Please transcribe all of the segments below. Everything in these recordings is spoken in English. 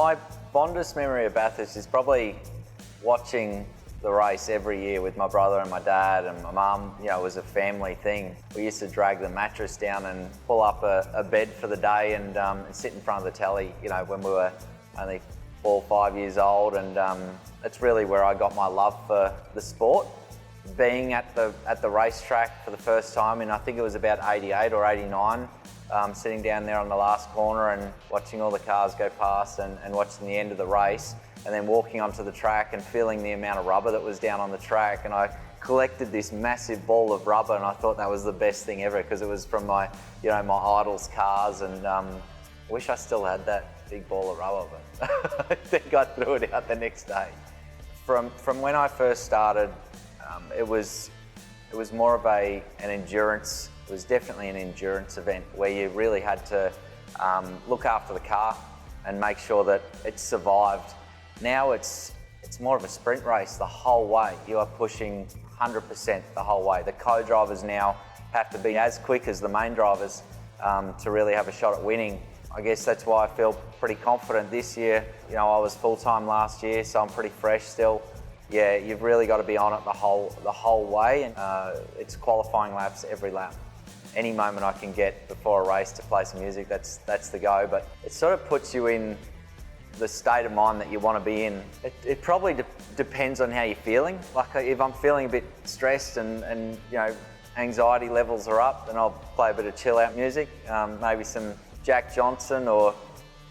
My fondest memory of Bathurst is probably watching the race every year with my brother and my dad and my mum. You know, it was a family thing. We used to drag the mattress down and pull up a bed for the day and sit in front of the telly, you know, when we were only 4 or 5 years old. And it's really where I got my love for the sport. Being at the racetrack for the first time, and I think it was about 88 or 89, sitting down there on the last corner and watching all the cars go past and watching the end of the race, and then walking onto the track and feeling the amount of rubber that was down on the track. And I collected this massive ball of rubber, and I thought that was the best thing ever because it was from my idols' cars. And I wish I still had that big ball of rubber, but I think I threw it out the next day. From when I first started, it was more of an endurance. It was definitely an endurance event where you really had to look after the car and make sure that it survived. Now it's more of a sprint race the whole way. You are pushing 100% the whole way. The co-drivers now have to be as quick as the main drivers to really have a shot at winning. I guess that's why I feel pretty confident this year. You know, I was full-time last year, so I'm pretty fresh still. Yeah, you've really got to be on it the whole way, and it's qualifying laps every lap. Any moment I can get before a race to play some music, that's the go. But it sort of puts you in the state of mind that you want to be in. It probably depends on how you're feeling. Like if I'm feeling a bit stressed and you know, anxiety levels are up, then I'll play a bit of chill out music, maybe some Jack Johnson or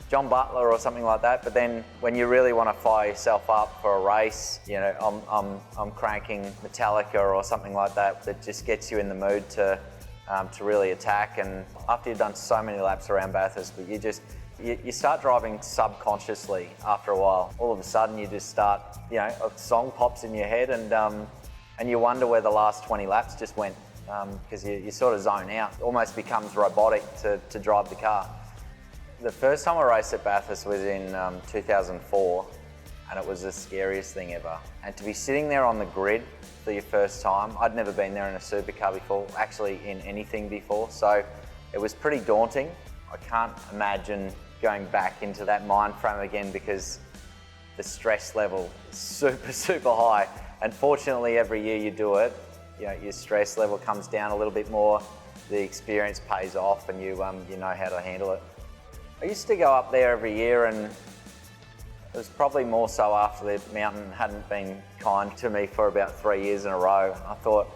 John Butler or something like that. But then when you really want to fire yourself up for a race, you know, I'm cranking Metallica or something like that just gets you in the mood to really attack. And after you've done so many laps around Bathurst, but you start driving subconsciously after a while. All of a sudden you just start, you know, a song pops in your head and you wonder where the last 20 laps just went because you sort of zone out. It almost becomes robotic to drive the car. The first time I raced at Bathurst was in 2004, and it was the scariest thing ever. And to be sitting there on the grid for your first time, I'd never been there in a supercar before, actually in anything before, so it was pretty daunting. I can't imagine going back into that mind frame again because the stress level is super, super high. And fortunately, every year you do it, you know, your stress level comes down a little bit more, the experience pays off, and you know how to handle it. I used to go up there every year, and it was probably more so after the mountain hadn't been kind to me for about 3 years in a row. I thought,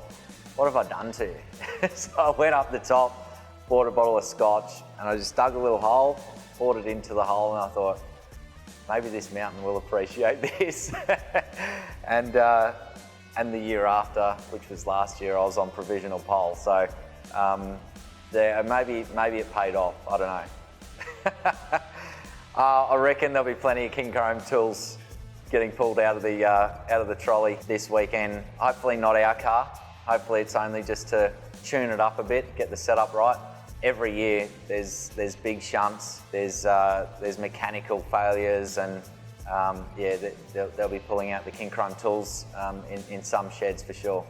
what have I done to you? So I went up the top, bought a bottle of scotch, and I just dug a little hole, poured it into the hole, and I thought, maybe this mountain will appreciate this. And the year after, which was last year, I was on provisional pole. So maybe it paid off, I don't know. I reckon there'll be plenty of King Chrome tools getting pulled out of the trolley this weekend. Hopefully not our car. Hopefully it's only just to tune it up a bit, get the setup right. Every year there's big shunts, there's mechanical failures, and yeah, they'll be pulling out the King Chrome tools in some sheds for sure.